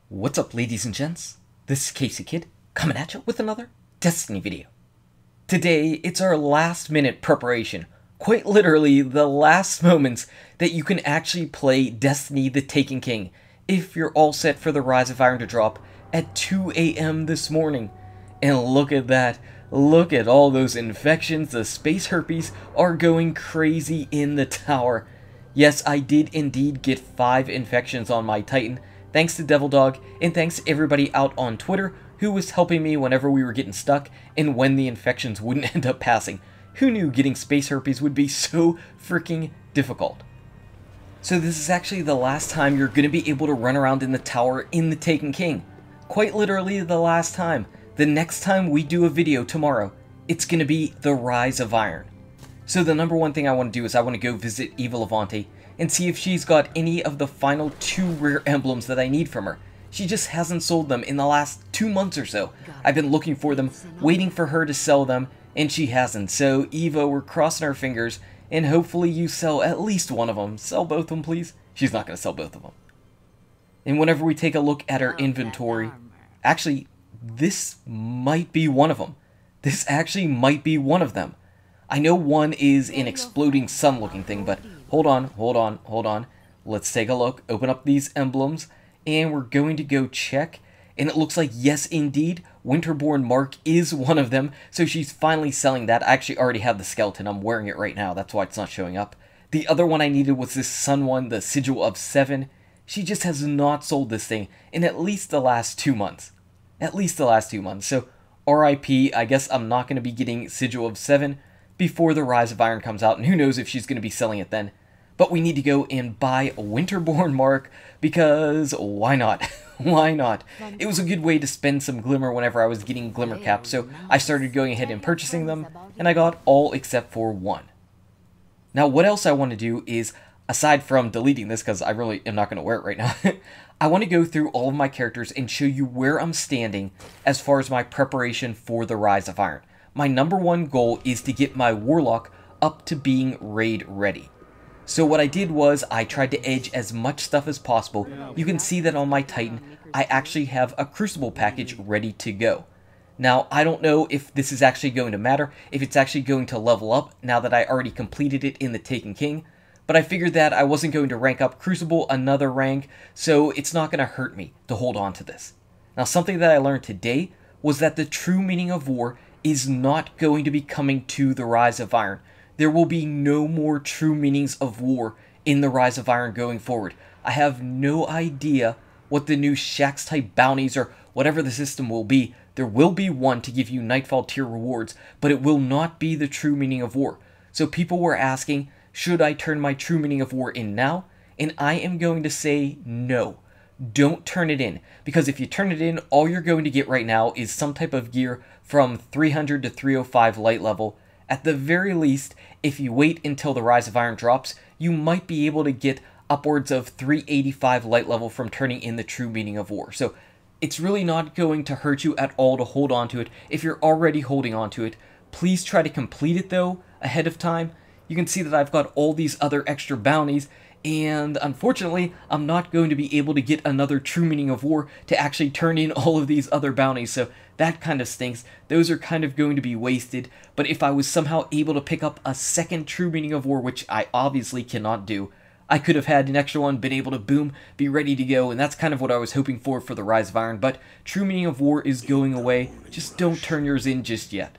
What's up, ladies and gents? This is KSigKid, coming at you with another Destiny video. Today, it's our last minute preparation, quite literally the last moments that you can actually play Destiny the Taken King if you're all set for the Rise of Iron to drop at 2 a.m. this morning. And look at that, look at all those infections, the space herpes are going crazy in the tower. Yes, I did indeed get 5 infections on my Titan, thanks to Devil Dog, and thanks to everybody out on Twitter who was helping me whenever we were getting stuck and when the infections wouldn't end up passing. Who knew getting space herpes would be so freaking difficult? So this is actually the last time you're going to be able to run around in the tower in the Taken King. Quite literally the last time. The next time we do a video tomorrow, it's going to be the Rise of Iron. So the number one thing I want to do is I want to go visit Eva Levante and see if she's got any of the final 2 rare emblems that I need from her. She just hasn't sold them in the last 2 months or so. I've been looking for them, waiting for her to sell them, and she hasn't. So Eva, we're crossing our fingers, and hopefully you sell at least one of them. Sell both of them, please. She's not going to sell both of them. And whenever we take a look at her inventory, actually, this might be one of them. This actually might be one of them. I know one is an exploding sun looking thing, but hold on. Let's take a look, open up these emblems, and we're going to go check. And it looks like, yes indeed, Winterborn Mark is one of them, so she's finally selling that. I actually already have the skeleton, I'm wearing it right now, that's why it's not showing up. The other one I needed was this sun one, the Sigil of 7. She just has not sold this thing in at least the last 2 months. At least the last 2 months, so RIP, I guess I'm not going to be getting Sigil of 7 before the Rise of Iron comes out, and who knows if she's going to be selling it then. But we need to go and buy a Winterborn Mark, because why not? Why not? It was a good way to spend some Glimmer whenever I was getting Glimmer caps, so I started going ahead and purchasing them, and I got all except for one. Now what else I want to do is, aside from deleting this, because I really am not going to wear it right now, I want to go through all of my characters and show you where I'm standing as far as my preparation for the Rise of Iron. My number one goal is to get my Warlock up to being raid ready. So what I did was I tried to edge as much stuff as possible. You can see that on my Titan, I actually have a Crucible package ready to go. Now, I don't know if this is actually going to matter, if it's actually going to level up now that I already completed it in the Taken King, but I figured that I wasn't going to rank up Crucible another rank, so it's not going to hurt me to hold on to this. Now, something that I learned today was that the true meaning of war is not going to be coming to the Rise of Iron. There will be no more true meanings of war in the Rise of Iron going forward. I have no idea what the new Shax type bounties or whatever the system will be. There will be one to give you Nightfall tier rewards, but it will not be the true meaning of war. So people were asking, should I turn my true meaning of war in now? And I am going to say no. Don't turn it in, because if you turn it in, all you're going to get right now is some type of gear from 300 to 305 light level. At the very least, if you wait until the Rise of Iron drops, you might be able to get upwards of 385 light level from turning in the true meaning of war. So it's really not going to hurt you at all to hold on to it. If you're already holding on to it, please try to complete it though ahead of time. You can see that I've got all these other extra bounties, and unfortunately, I'm not going to be able to get another true meaning of war to actually turn in all of these other bounties, so that kind of stinks. Those are kind of going to be wasted, but if I was somehow able to pick up a second true meaning of war, which I obviously cannot do, I could have had an extra one, been able to boom, be ready to go, and that's kind of what I was hoping for the Rise of Iron, but true meaning of war is going away. Just don't turn yours in just yet.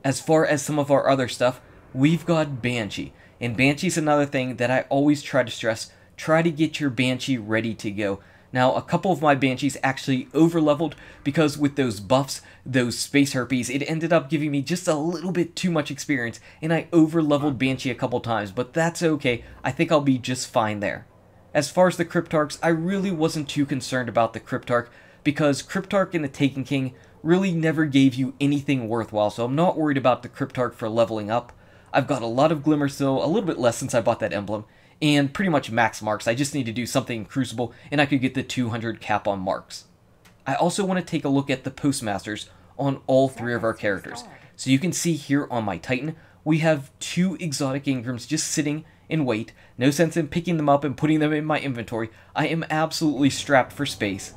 As far as some of our other stuff, we've got Banshee. And Banshee's another thing that I always try to stress. Try to get your Banshee ready to go. Now, a couple of my Banshees actually over-leveled because with those buffs, those space herpes, it ended up giving me just a little bit too much experience, and I over-leveled Banshee a couple times, but that's okay. I think I'll be just fine there. As far as the Cryptarchs, I really wasn't too concerned about the Cryptarch because Cryptarch in the Taken King really never gave you anything worthwhile, so I'm not worried about the Cryptarch for leveling up. I've got a lot of Glimmer still, a little bit less since I bought that emblem, and pretty much max marks. I just need to do something in Crucible, and I could get the 200 cap on marks. I also want to take a look at the Postmasters on all 3 of our characters. So you can see here on my Titan, we have 2 exotic engrams just sitting in weight, no sense in picking them up and putting them in my inventory. I am absolutely strapped for space.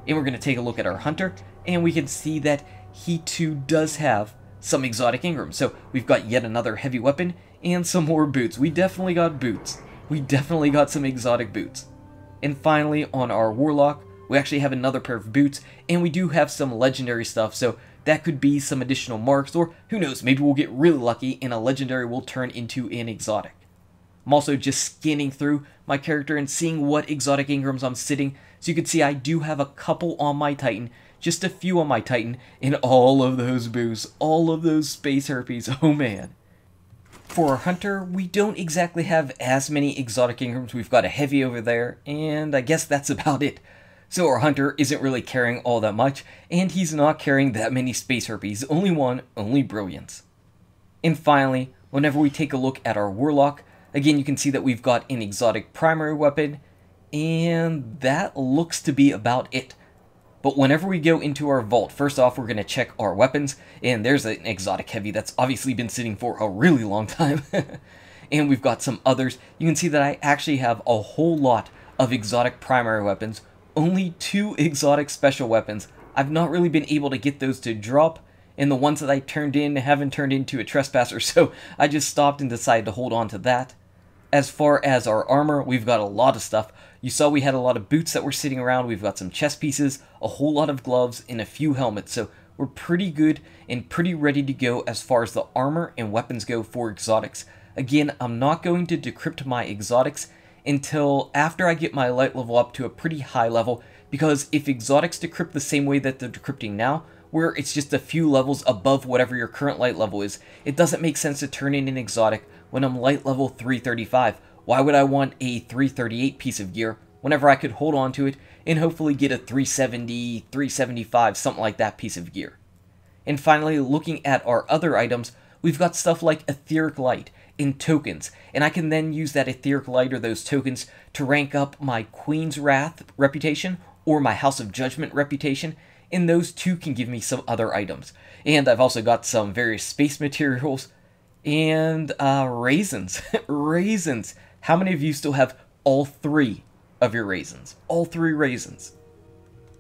And we're going to take a look at our hunter, and we can see that he too does have some exotic engrams. So we've got yet another heavy weapon and some more boots. We definitely got boots. We definitely got some exotic boots. And finally, on our Warlock, we actually have another pair of boots, and we do have some legendary stuff, so that could be some additional marks, or who knows, maybe we'll get really lucky and a legendary will turn into an exotic. I'm also just scanning through my character and seeing what exotic engrams I'm sitting, so you can see I do have a couple on my Titan, just a few on my Titan, and all of those boosts, all of those space herpes, oh man. For our hunter, we don't exactly have as many exotic engrams. We've got a heavy over there, and I guess that's about it. So our hunter isn't really carrying all that much, and he's not carrying that many space herpes. Only one, only brilliance. And finally, whenever we take a look at our Warlock, again you can see that we've got an exotic primary weapon, and that looks to be about it. But whenever we go into our vault, first off we're going to check our weapons, and there's an exotic heavy that's obviously been sitting for a really long time. And we've got some others. You can see that I actually have a whole lot of exotic primary weapons, only 2 exotic special weapons. I've not really been able to get those to drop, and the ones that I turned in haven't turned into a trespasser, so I just stopped and decided to hold on to that. As far as our armor, we've got a lot of stuff. You saw we had a lot of boots that were sitting around, we've got some chest pieces, a whole lot of gloves, and a few helmets, so we're pretty good and pretty ready to go as far as the armor and weapons go for exotics. Again, I'm not going to decrypt my exotics until after I get my light level up to a pretty high level, because if exotics decrypt the same way that they're decrypting now, where it's just a few levels above whatever your current light level is, it doesn't make sense to turn in an exotic when I'm light level 335. Why would I want a 338 piece of gear whenever I could hold on to it and hopefully get a 370, 375, something like that piece of gear? And finally, looking at our other items, we've got stuff like etheric light and tokens, and I can then use that etheric light or those tokens to rank up my Queen's Wrath reputation or my House of Judgment reputation, and those too can give me some other items. And I've also got some various space materials and raisins. Raisins. How many of you still have all 3 of your raisins? All 3 raisins.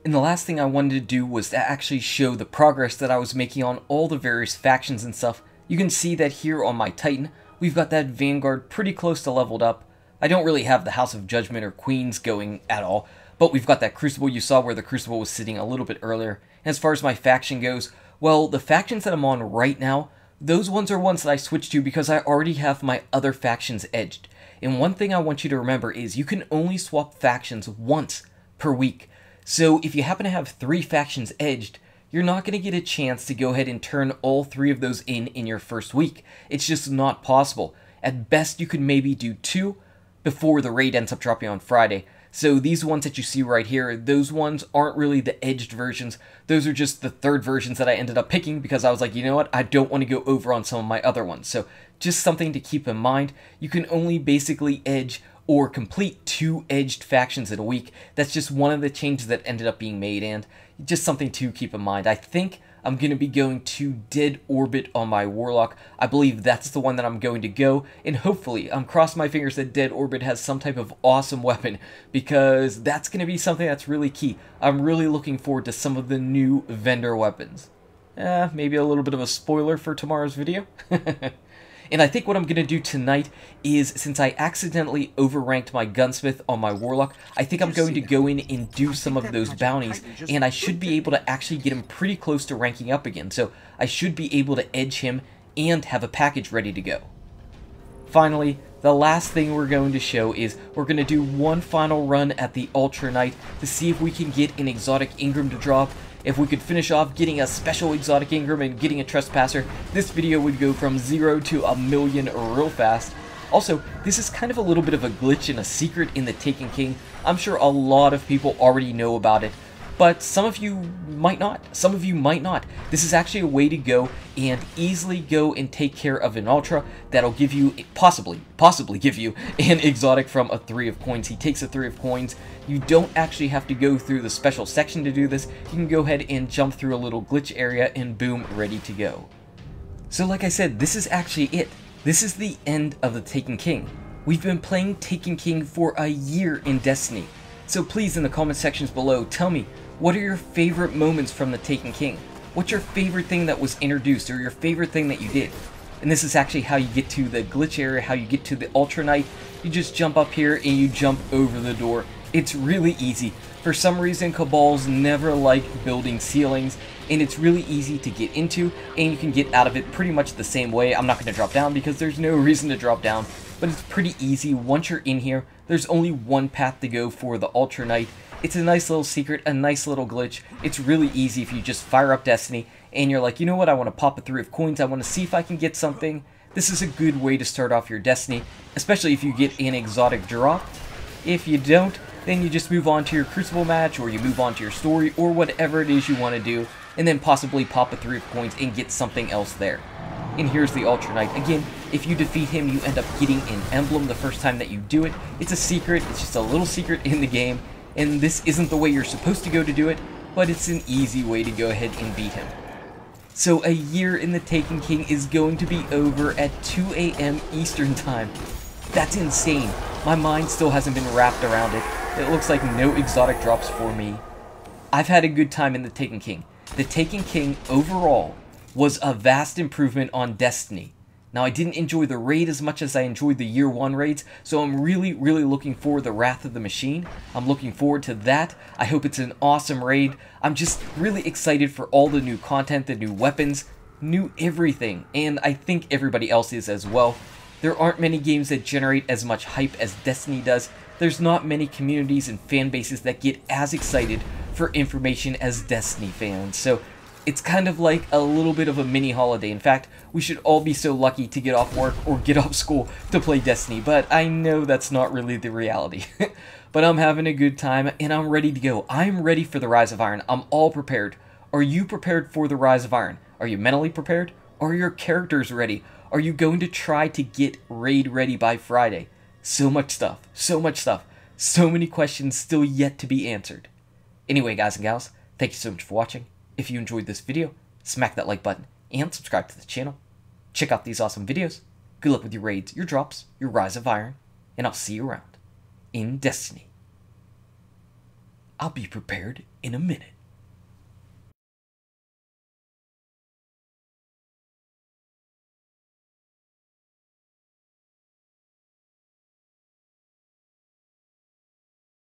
And the last thing I wanted to do was to actually show the progress that I was making on all the various factions and stuff. You can see that here on my Titan, we've got that Vanguard pretty close to leveled up. I don't really have the House of Judgment or Queens going at all, but we've got that Crucible. You saw where the Crucible was sitting a little bit earlier. And as far as my faction goes, well, the factions that I'm on right now, those ones are ones that I switched to because I already have my other factions edged. And one thing I want you to remember is you can only swap factions once per week. So if you happen to have 3 factions edged, you're not going to get a chance to go ahead and turn all 3 of those in your first week. It's just not possible. At best, you could maybe do 2 before the raid ends up dropping on Friday. So these ones that you see right here, those ones aren't really the edged versions. Those are just the 3rd versions that I ended up picking because I was like, you know what, I don't want to go over on some of my other ones. So just something to keep in mind. You can only basically edge or complete 2 edged factions in a week. That's just one of the changes that ended up being made, and just something to keep in mind. I think I'm going to be going to Dead Orbit on my Warlock. I believe that's the one that I'm going to go, and hopefully, I'm crossing my fingers that Dead Orbit has some type of awesome weapon, because that's going to be something that's really key. I'm really looking forward to some of the new vendor weapons. Maybe a little bit of a spoiler for tomorrow's video. And I think what I'm going to do tonight is, since I accidentally overranked my gunsmith on my Warlock, I think I'm going to go in and do some of those bounties, and I should be able to actually get him pretty close to ranking up again, so I should be able to edge him and have a package ready to go. Finally, the last thing we're going to show is we're going to do one final run at the Ultra Knight to see if we can get an exotic engram to drop. If we could finish off getting a special exotic engram and getting a trespasser, this video would go from 0 to 1,000,000 real fast. Also, this is kind of a little bit of a glitch and a secret in the Taken King. I'm sure a lot of people already know about it, but some of you might not. Some of you might not. This is actually a way to go and easily go and take care of an Ultra that'll give you, possibly give you, an exotic from a 3 of coins. He takes a 3 of coins. You don't actually have to go through the special section to do this. You can go ahead and jump through a little glitch area and boom, ready to go. So like I said, this is actually it. This is the end of the Taken King. We've been playing Taken King for a year in Destiny, so please in the comment sections below tell me, what are your favorite moments from the Taken King? What's your favorite thing that was introduced, or your favorite thing that you did? And this is actually how you get to the glitch area, how you get to the Ultra Knight. You just jump up here and you jump over the door. It's really easy. For some reason, Cabals never like building ceilings, and it's really easy to get into, and you can get out of it pretty much the same way. I'm not going to drop down because there's no reason to drop down, but it's pretty easy. Once you're in here, there's only one path to go for the Ultra Knight. It's a nice little secret, a nice little glitch. It's really easy if you just fire up Destiny, and you're like, you know what, I want to pop a 3 of coins, I want to see if I can get something. This is a good way to start off your Destiny, especially if you get an exotic drop. If you don't, then you just move on to your Crucible match, or you move on to your story, or whatever it is you want to do, and then possibly pop a 3 of coins and get something else there. And here's the Ultra Knight. Again, if you defeat him, you end up getting an emblem the first time that you do it. It's a secret, it's just a little secret in the game, and this isn't the way you're supposed to go to do it, but it's an easy way to go ahead and beat him. So a year in the Taken King is going to be over at 2 AM Eastern Time. That's insane. My mind still hasn't been wrapped around it. It looks like no exotic drops for me. I've had a good time in the Taken King. The Taken King overall was a vast improvement on Destiny. Now, I didn't enjoy the raid as much as I enjoyed the Year 1 raids, so I'm really looking forward to the Wrath of the Machine. I'm looking forward to that. I hope it's an awesome raid. I'm just really excited for all the new content, the new weapons, new everything, and I think everybody else is as well. There aren't many games that generate as much hype as Destiny does. There's not many communities and fan bases that get as excited for information as Destiny fans, so it's kind of like a little bit of a mini holiday. In fact, we should all be so lucky to get off work or get off school to play Destiny, but I know that's not really the reality. But I'm having a good time, and I'm ready to go. I'm ready for the Rise of Iron. I'm all prepared. Are you prepared for the Rise of Iron? Are you mentally prepared? Are your characters ready? Are you going to try to get raid ready by Friday? So much stuff. So much stuff. So many questions still yet to be answered. Anyway, guys and gals, thank you so much for watching. If you enjoyed this video, smack that like button and subscribe to the channel. Check out these awesome videos. Good luck with your raids, your drops, your Rise of Iron, and I'll see you around in Destiny. I'll be prepared in a minute.